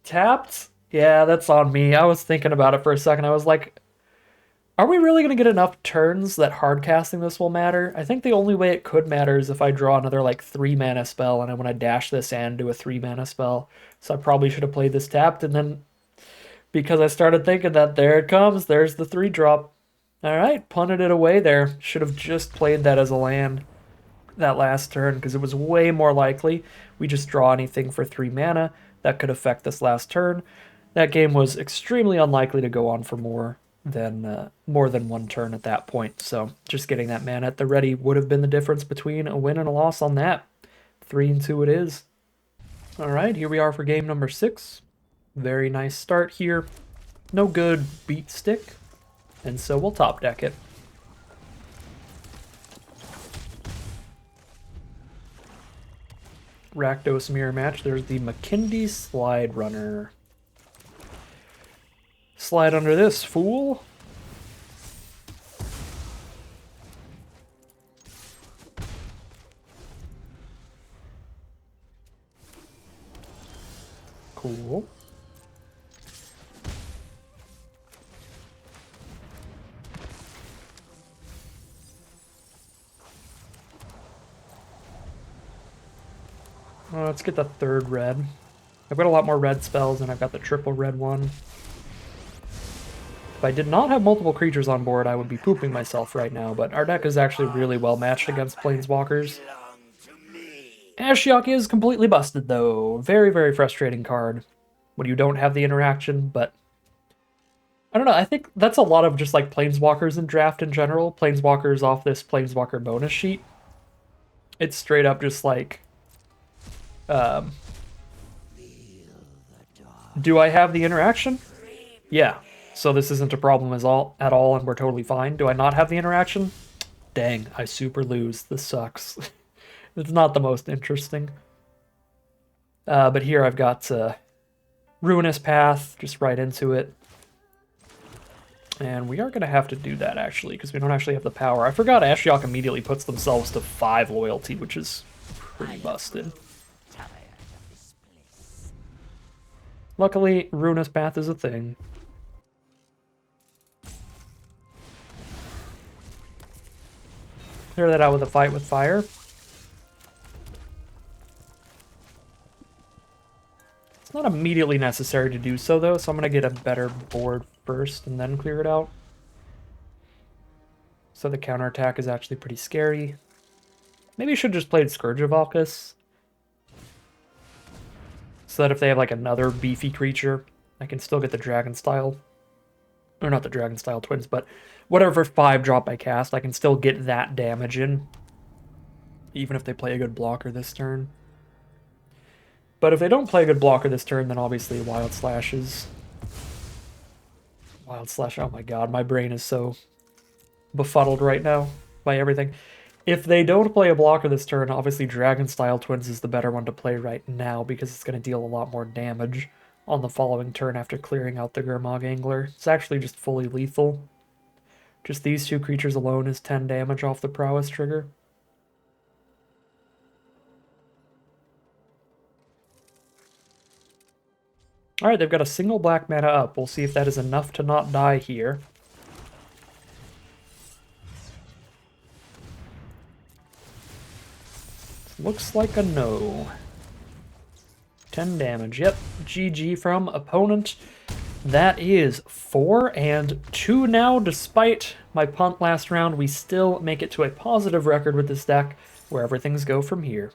Tapped? Yeah, that's on me. I was thinking about it for a second. I was like, are we really going to get enough turns that hard casting this will matter? I think the only way it could matter is if I draw another like 3 mana spell and I want to dash this and do a 3 mana spell. So I probably should have played this tapped, and then because I started thinking that there it comes, there's the 3-drop. Alright, punted it away there. Should have just played that as a land that last turn, because it was way more likely we just draw anything for 3 mana that could affect this last turn. That game was extremely unlikely to go on for more than one turn at that point, so just getting that mana at the ready would have been the difference between a win and a loss on that. 3-2 it is. Alright, here we are for game number 6. Very nice start here. No good beat stick, and so we'll top deck it. Rakdos mirror match. There's the McKindy Slide Runner. Slide under this, fool. Cool. Let's get the 3rd red. I've got a lot more red spells, and I've got the triple red one. If I did not have multiple creatures on board, I would be pooping myself right now, but our deck is actually really well matched against Planeswalkers. Ashiok is completely busted, though. Very, very frustrating card when you don't have the interaction, but I don't know, I think that's a lot of just like Planeswalkers in draft in general. Planeswalkers off this Planeswalker bonus sheet. It's straight up just like, do I have the interaction? Yeah. So this isn't a problem at all, and we're totally fine. Do I not have the interaction? Dang, I super lose. This sucks. It's not the most interesting. But here I've got Ruinous Path, just right into it. And we are going to have to do that, actually, because we don't actually have the power. I forgot Ashiok immediately puts themselves to 5 loyalty, which is pretty busted. Luckily, Ruinous Path is a thing. Clear that out with a Fight with Fire. It's not immediately necessary to do so, though, so I'm going to get a better board first and then clear it out. So the counterattack is actually pretty scary. Maybe I should have just played Scourge of Valkus, so that if they have like another beefy creature, I can still get the Dragon Style. Or not the Dragon Style Twins, but whatever 5-drop I cast, I can still get that damage in. Even if they play a good blocker this turn. But if they don't play a good blocker this turn, then obviously Wild Slash is... Wild Slash, oh my god, my brain is so befuddled right now by everything. If they don't play a blocker this turn, obviously Dragon Style Twins is the better one to play right now, because it's going to deal a lot more damage on the following turn after clearing out the Gurmag Angler. It's actually just fully lethal. Just these 2 creatures alone is 10 damage off the Prowess trigger. Alright, they've got a single black mana up. We'll see if that is enough to not die here. Looks like a no. 10 damage. Yep. GG from opponent. That is 4 and 2 now. Despite my punt last round, we still make it to a positive record with this deck, wherever things go from here.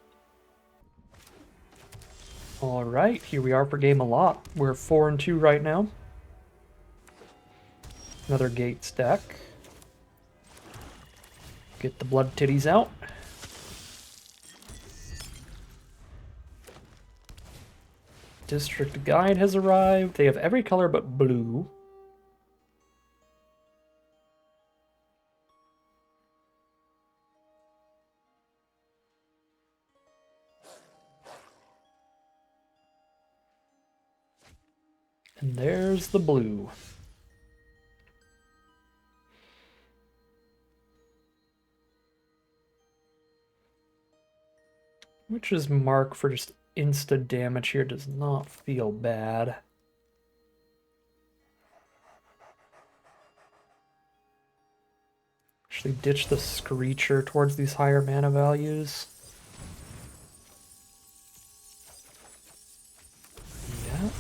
All right, here we are for game a lot. We're 4 and 2 right now. Another Gates deck. Get the blood titties out. District Guide has arrived. They have every color but blue. And there's the blue. Witch's Mark for just insta damage here does not feel bad. Actually ditch the Screecher towards these higher mana values. Yep.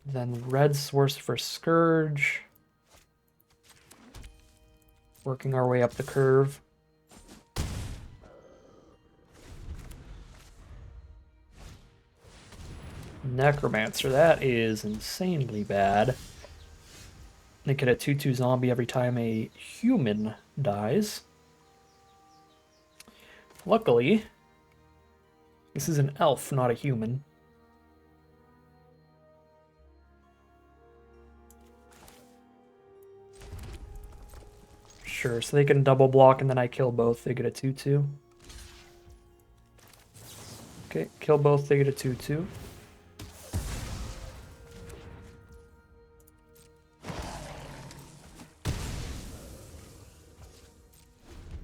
Then red source for Scourge. Working our way up the curve. Necromancer, that is insanely bad. They get a 2/2 zombie every time a human dies. Luckily, this is an elf, not a human. Sure, so they can double block and then I kill both, they get a 2/2. Okay, kill both, they get a 2/2.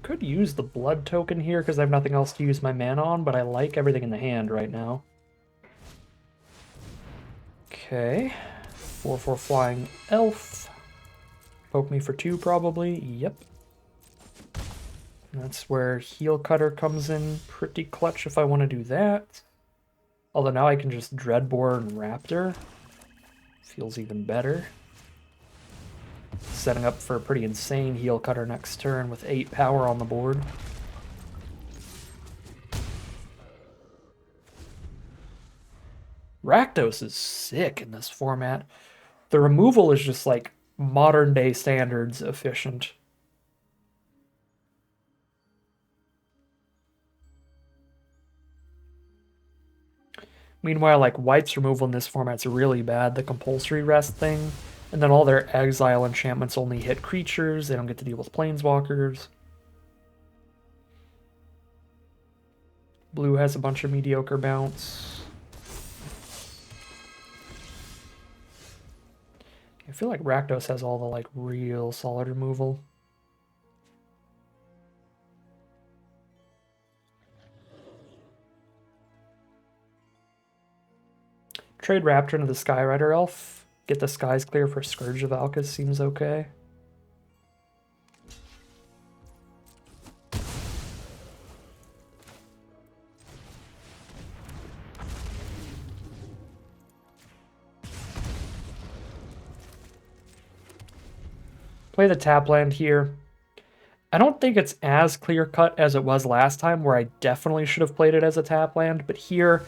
Could use the blood token here because I have nothing else to use my mana on, but I like everything in the hand right now. Okay, 4/4 flying elf. Poke me for 2 probably, yep. That's where Heelcutter comes in pretty clutch if I want to do that. Although now I can just Dreadborn Raptor. Feels even better. Setting up for a pretty insane Heelcutter next turn with 8 power on the board. Rakdos is sick in this format. The removal is just like modern day standards efficient. Meanwhile, like White's removal in this format's really bad, the compulsory rest thing. And then all their exile enchantments only hit creatures, they don't get to deal with planeswalkers. Blue has a bunch of mediocre bounce. I feel like Rakdos has all the like real solid removal. Trade Raptor into the Skyrider Elf. Get the skies clear for Scourge of Valkas seems okay. Play the tap land here. I don't think it's as clear-cut as it was last time, where I definitely should have played it as a tap land, but here,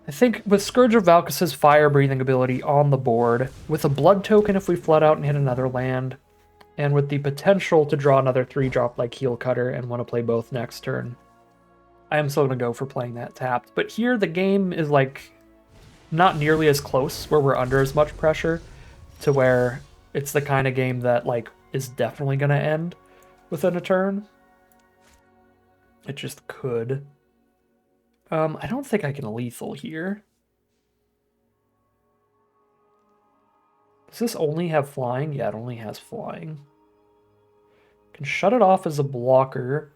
I think with Scourge of Valkas' fire-breathing ability on the board, with a blood token if we flood out and hit another land, and with the potential to draw another 3-drop like Heelcutter and want to play both next turn, I am still going to go for playing that tapped. But here the game is like not nearly as close, where we're under as much pressure, to where it's the kind of game that like is definitely going to end within a turn. It just could. I don't think I can lethal here. Does this only have flying? Yeah, it only has flying. Can shut it off as a blocker,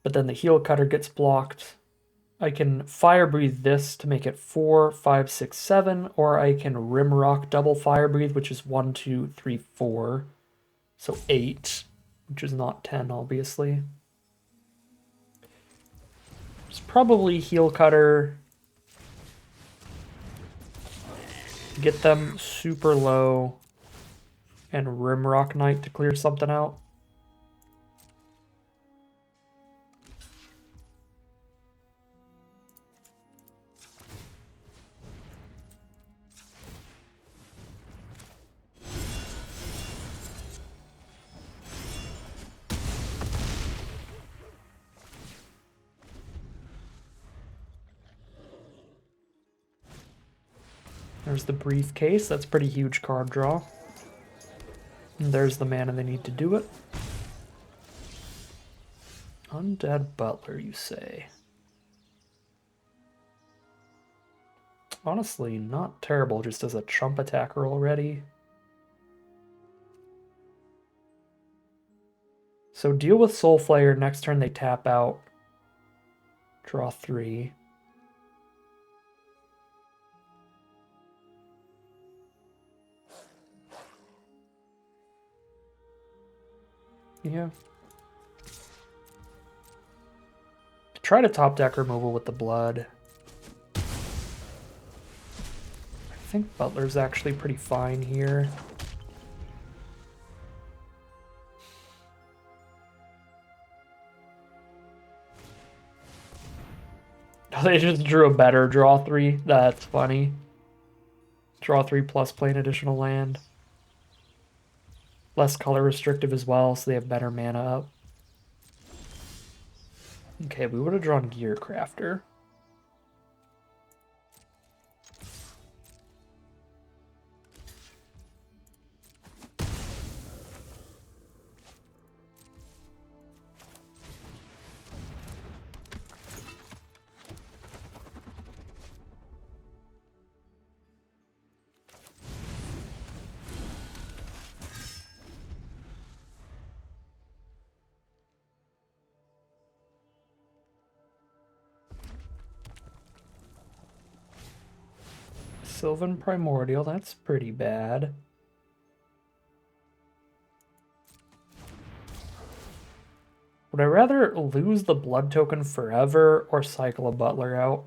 but then the Heelcutter gets blocked. I can Fire Breathe this to make it 4, 5, 6, 7, or I can Rimrock double Fire Breathe, which is 1, 2, 3, 4. So 8, which is not 10, obviously. It's probably Heelcutter. Get them super low and Rimrock Knight to clear something out. There's the briefcase. That's pretty huge card draw. And there's the mana they need to do it. Undead Butler, you say? Honestly, not terrible, just as a chump attacker already. So deal with Soulflayer. Next turn they tap out. Draw 3. Yeah. Try to top deck removal with the blood. I think Butler's actually pretty fine here. They just drew a better draw 3. That's funny. Draw 3 plus play an additional land. Less color restrictive as well, so they have better mana up. Okay, we would have drawn Gear Crafter. Sylvan Primordial, that's pretty bad. Would I rather lose the blood token forever or cycle a Butler out?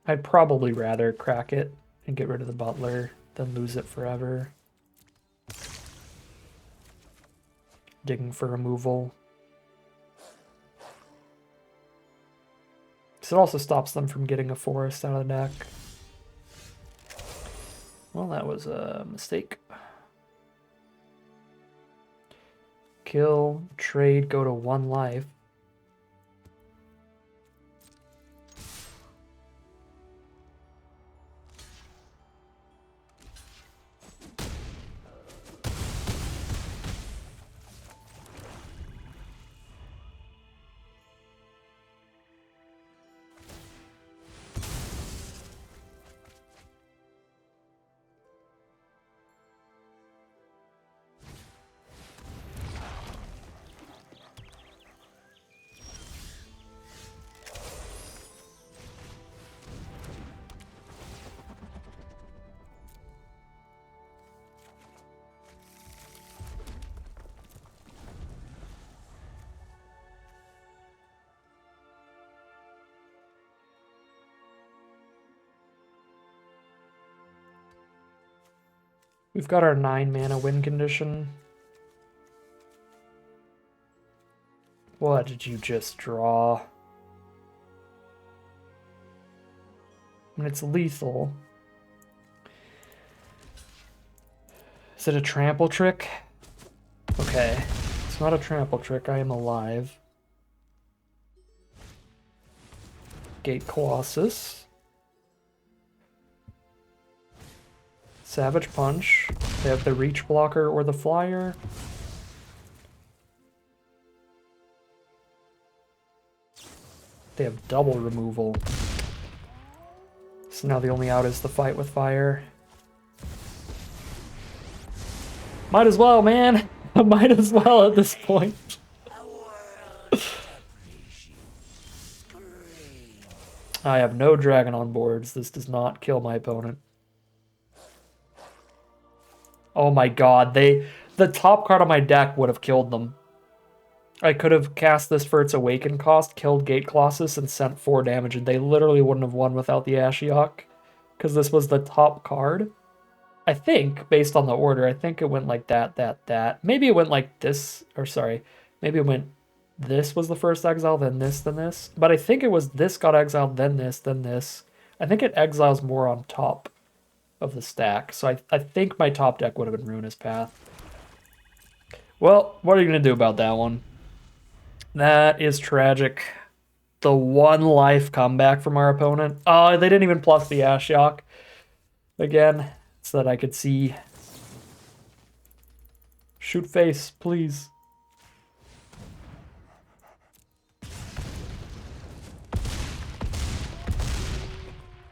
I'd probably rather crack it and get rid of the Butler than lose it forever. Digging for removal. So it also stops them from getting a forest out of the deck. Well, that was a mistake. Kill, trade, go to 1 life. We've got our 9 mana win condition. What did you just draw? I mean, it's lethal. Is it a trample trick? Okay. It's not a trample trick. I am alive. Gate Colossus. Savage Punch. They have the Reach Blocker or the Flyer. They have double removal. So now the only out is the Fight with Fire. Might as well, man. Might as well at this point. I have no dragon on boards. This does not kill my opponent. Oh my god, the top card on my deck would have killed them. I could have cast this for its awaken cost, killed Gate Colossus, and sent 4 damage, and they literally wouldn't have won without the Ashiok, because this was the top card. I think, based on the order, I think it went like that, that, that. Maybe it went like this, or sorry, maybe it went this was the first exile, then this, then this. But I think it was this got exiled, then this, then this. I think it exiles more on top of the stack. So I think my top deck would have been Ruinous Path. Well, what are you going to do about that one? That is tragic. The 1 life comeback from our opponent. Oh, they didn't even plus the Ashiok again, so that I could see. Shoot face, please.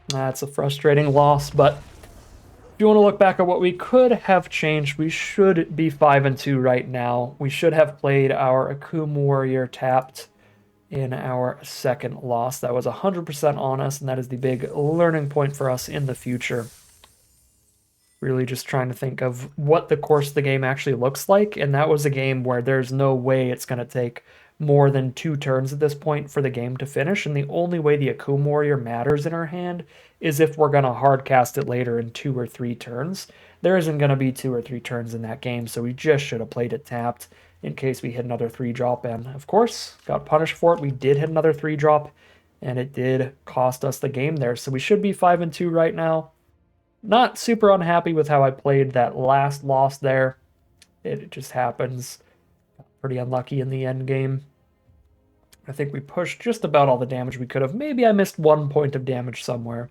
That's a frustrating loss, but if you want to look back at what we could have changed, we should be 5-2 right now. We should have played our Akum Warrior tapped in our second loss. That was 100% on us, and that is the big learning point for us in the future. Really just trying to think of what the course of the game actually looks like, and that was a game where there's no way it's going to take more than 2 turns at this point for the game to finish, and the only way the Akum Warrior matters in our hand is if we're going to hardcast it later in 2 or 3 turns. There isn't going to be 2 or 3 turns in that game, so we just should have played it tapped in case we hit another 3-drop, and of course, got punished for it. We did hit another 3-drop, and it did cost us the game there, so we should be 5-2 right now. Not super unhappy with how I played that last loss there. It just happens. Pretty unlucky in the end game. I think we pushed just about all the damage we could have. Maybe I missed 1 point of damage somewhere,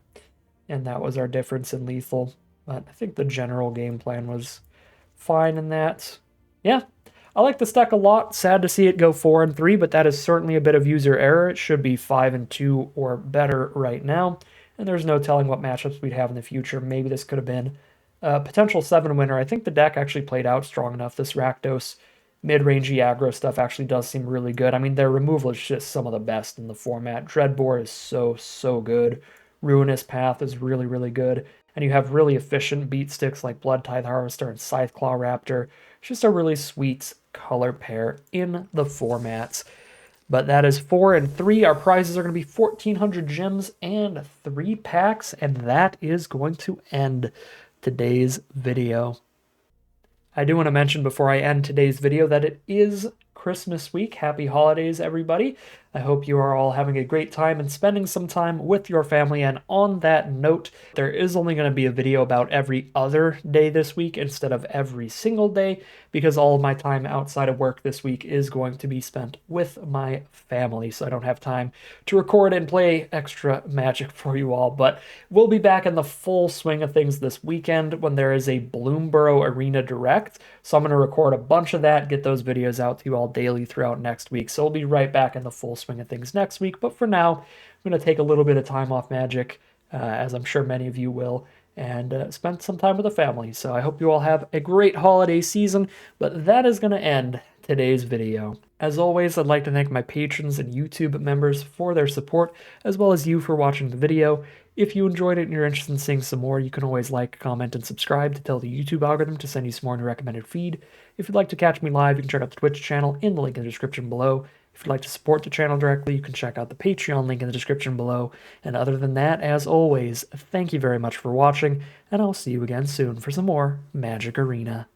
and that was our difference in lethal. But I think the general game plan was fine in that. Yeah, I like this deck a lot. Sad to see it go 4-3, but that is certainly a bit of user error. It should be 5-2 or better right now, and there's no telling what matchups we'd have in the future. Maybe this could have been a potential 7 winner. I think the deck actually played out strong enough. This Rakdos mid-rangey aggro stuff actually does seem really good. I mean, their removal is just some of the best in the format. Dreadbore is so good. Ruinous Path is really, really good. And you have really efficient beat sticks like Blood Tithe Harvester and Scytheclaw Raptor. It's just a really sweet color pair in the formats. But that is 4-3. Our prizes are going to be 1,400 gems and 3 packs, and that is going to end today's video. I do want to mention before I end today's video that it is Christmas week. Happy holidays, everybody. I hope you are all having a great time and spending some time with your family. And on that note, there is only going to be a video about every other day this week instead of every single day, because all of my time outside of work this week is going to be spent with my family, so I don't have time to record and play extra Magic for you all. But we'll be back in the full swing of things this weekend when there is a Bloomborough Arena Direct, so I'm going to record a bunch of that, get those videos out to you all daily throughout next week. So we'll be right back in the full swing of things next week. But for now, I'm going to take a little bit of time off Magic, as I'm sure many of you will, and spend some time with the family. So I hope you all have a great holiday season, but that is going to end today's video. As always, I'd like to thank my patrons and YouTube members for their support, as well as you for watching the video. If you enjoyed it and you're interested in seeing some more, you can always like, comment, and subscribe to tell the YouTube algorithm to send you some more in your recommended feed. If you'd like to catch me live, you can check out the Twitch channel in the link in the description below. If you'd like to support the channel directly, you can check out the Patreon link in the description below. And other than that, as always, thank you very much for watching, and I'll see you again soon for some more Magic Arena.